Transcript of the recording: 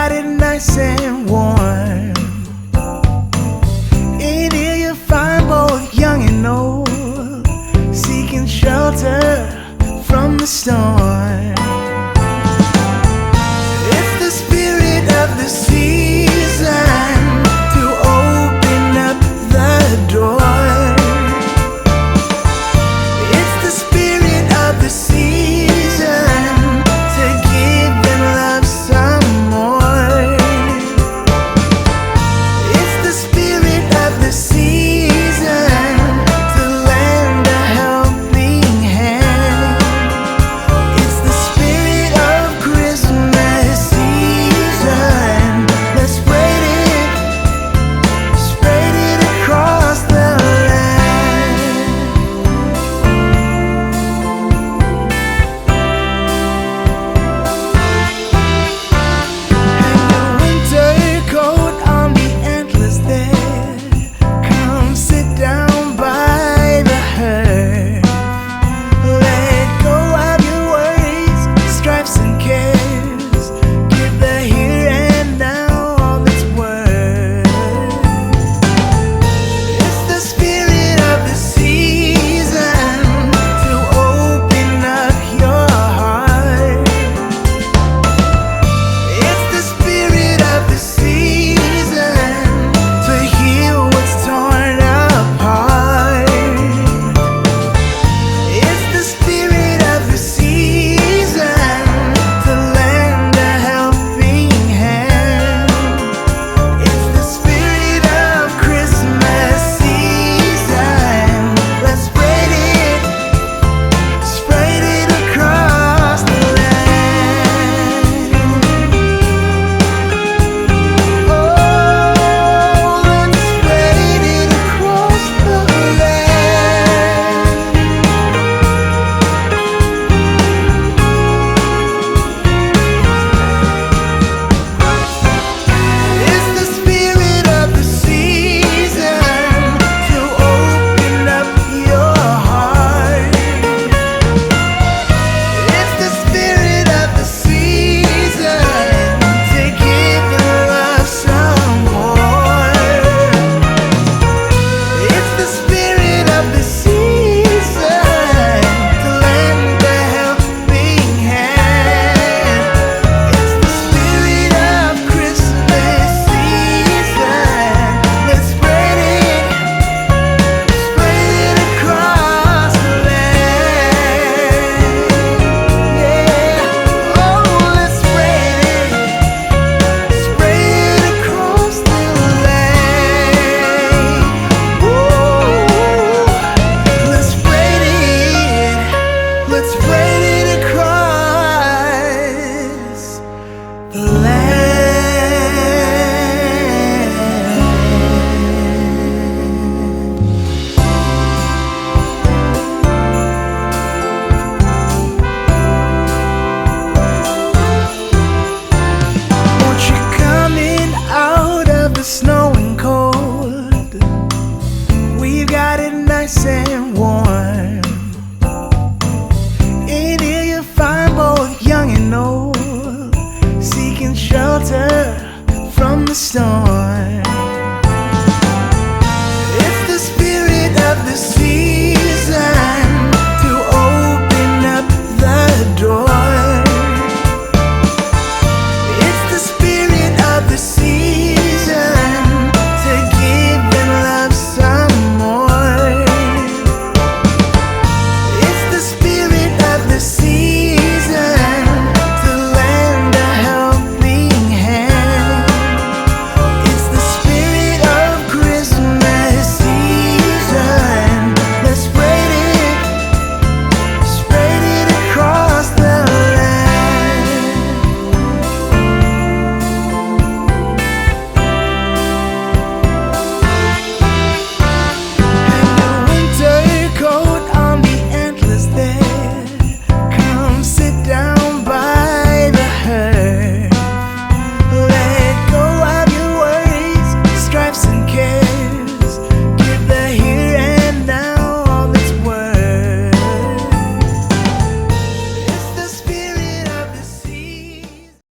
got it nice and warm. In here you find both young and old, seeking shelter from the storm. It's the spirit of the season to open up the door. It's the spirit of the season to give them love some more. It's the spirit of the season to lend a helping hand. It's the spirit of Christmas season. Let's spread it across the land. Hang your winter coat on the antlers there. Come sit down by the hearth. Let go of your worries, stripes and cares. Give the here and now all that's worth. It's the spirit of the season to open up your heart. It's the spirit of the season to heal what's torn apart. It's the spirit of the season to lend a helping hand. It's the spirit of Christmas season. Let's spread it across the land. Oh, let's spread it across the land. It's the spirit of the season to open up your heart. It's the spirit of the season to give your love some more. It's the spirit of the season to lend a helping hand. It's the spirit of Christmas season. Let's spread it across the land. Yeah, oh, let's spread it across the land. Ooh, let's spread it across the land. Won't you come in out of the snow and cold? We've got it nice and warm. In here you find both young and old, seeking shelter from the storm.